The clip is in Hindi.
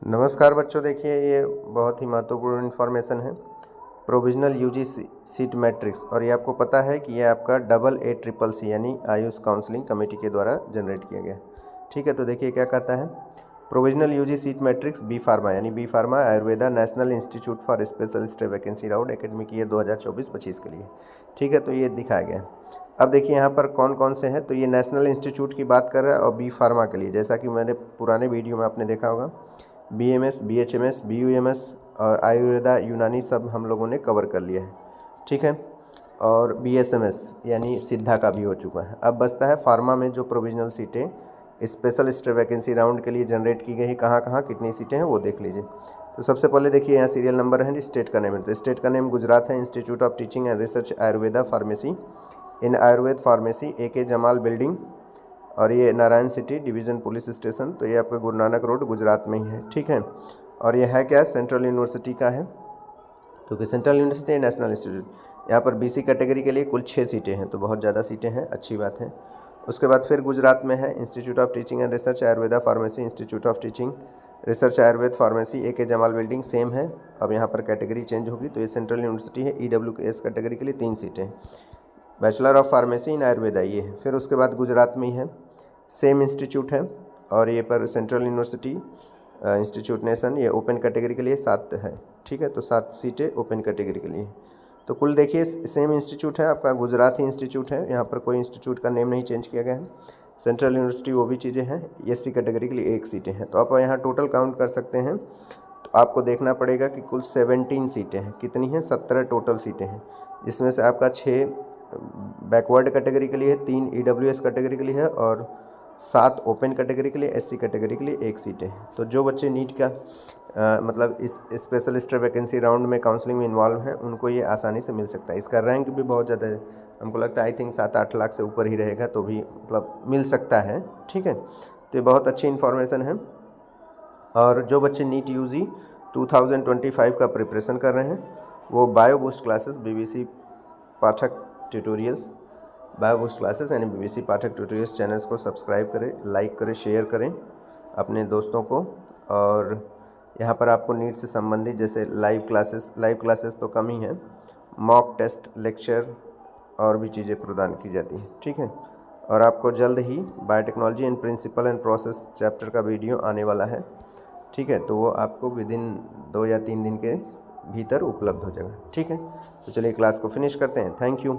नमस्कार बच्चों, देखिए ये बहुत ही महत्वपूर्ण इन्फॉर्मेशन है। प्रोविजनल यूजी सीट मैट्रिक्स, और ये आपको पता है कि ये आपका AACCC यानी आयुष काउंसलिंग कमेटी के द्वारा जनरेट किया गया। ठीक है, तो देखिए क्या कहता है। Provisional UG seat matrix B pharma यानी B pharma Ayurveda national institute for specialist vacancy round academic year 2024-25 के लिए। ठीक है, तो ये दिखाया गया है। अब देखिए यहाँ पर कौन कौन से हैं, तो ये नेशनल इंस्टीट्यूट की बात कर रहा है और बी फार्मा के लिए, जैसा कि मैंने पुराने वीडियो में आपने देखा होगा, BMS, BHMS, BUMS और आयुर्वेदा यूनानी सब हम लोगों ने कवर कर लिया है। ठीक है, और BSMS यानी सिद्धा का भी हो चुका है। अब बचता है फार्मा में जो प्रोविजनल सीटें स्पेशलिस्ट वैकेंसी राउंड के लिए जनरेट की गई है, कहाँ कहाँ कितनी सीटें हैं वो देख लीजिए। तो सबसे पहले देखिए यहाँ सीरियल नंबर है, स्टेट का नेम है। तो स्टेट का नेम गुजरात है। Institute of teaching and research Ayurveda pharmacy in Ayurveda pharmacy AK Jamal building, और ये Narayan city division police station, तो ये आपका गुरु नानक रोड गुजरात में ही है। ठीक है, और ये है क्या, सेंट्रल यूनिवर्सिटी का है, क्योंकि सेंट्रल यूनिवर्सिटी नेशनल इंस्टीट्यूट। यहाँ पर BC कैटेगरी के लिए कुल 6 सीटें हैं, तो बहुत ज़्यादा सीटें हैं, अच्छी बात है। उसके बाद फिर गुजरात में है institute of teaching and research Ayurveda pharmacy, institute of teaching research Ayurveda pharmacy AK Jamal building same है। अब यहाँ पर कैटेगरी चेंज होगी, तो ये सेंट्रल यूनिवर्सिटी है। EWS कैटेगरी के लिए 3 सीटें हैं। बैचलर ऑफ फार्मेसी इन आयुर्वेदा ये है। फिर उसके बाद गुजरात में ही है, सेम इंस्टीट्यूट है, और ये पर सेंट्रल यूनिवर्सिटी इंस्टीट्यूट नेशन, ये ओपन कैटेगरी के लिए 7 है। ठीक है, तो 7 सीटें ओपन कैटेगरी के लिए। तो कुल देखिए सेम इंस्टीट्यूट है, आपका गुजरात ही इंस्टीट्यूट है, यहाँ पर कोई इंस्टीट्यूट का नेम नहीं चेंज किया गया है। सेंट्रल यूनिवर्सिटी वो भी चीज़ें हैं। SC कैटेगरी के लिए 1 सीटें हैं। तो आप यहाँ टोटल काउंट कर सकते हैं, तो आपको देखना पड़ेगा कि कुल 17 सीटें हैं। कितनी हैं? 17 टोटल सीटें हैं, जिसमें से आपका 6 बैकवर्ड कैटेगरी के लिए है, 3 EWS कैटेगरी के लिए है, और 7 ओपन कैटेगरी के लिए, SC कैटेगरी के लिए 1 सीटें हैं। तो जो बच्चे नीट का मतलब इस स्पेशलिस्ट वैकेंसी राउंड में काउंसलिंग में इन्वॉल्व हैं, उनको ये आसानी से मिल सकता है। इसका रैंक भी बहुत ज़्यादा है, हमको लगता है आई थिंक 7-8 लाख से ऊपर ही रहेगा, तो भी मतलब मिल सकता है। ठीक है, तो ये बहुत अच्छी इन्फॉर्मेशन है। और जो बच्चे नीट UG 2025 का प्रिपरेशन कर रहे हैं, वो बायो बूस्ट क्लासेस BBC पाठक ट्यूटोरियल्स, बायो बूस्ट क्लासेस यानी BBC पाठक ट्यूटोरियल्स चैनल्स को सब्सक्राइब करें, लाइक करें, शेयर करें अपने दोस्तों को। और यहाँ पर आपको नीट से संबंधित जैसे लाइव क्लासेस तो कम ही हैं, मॉक टेस्ट, लेक्चर और भी चीज़ें प्रदान की जाती हैं। ठीक है, और आपको जल्द ही biotechnology and principle and process chapter का वीडियो आने वाला है। ठीक है, तो वो आपको विदिन 2 या 3 दिन के भीतर उपलब्ध हो जाएगा। ठीक है, तो चलिए क्लास को फिनिश करते हैं। Thank you.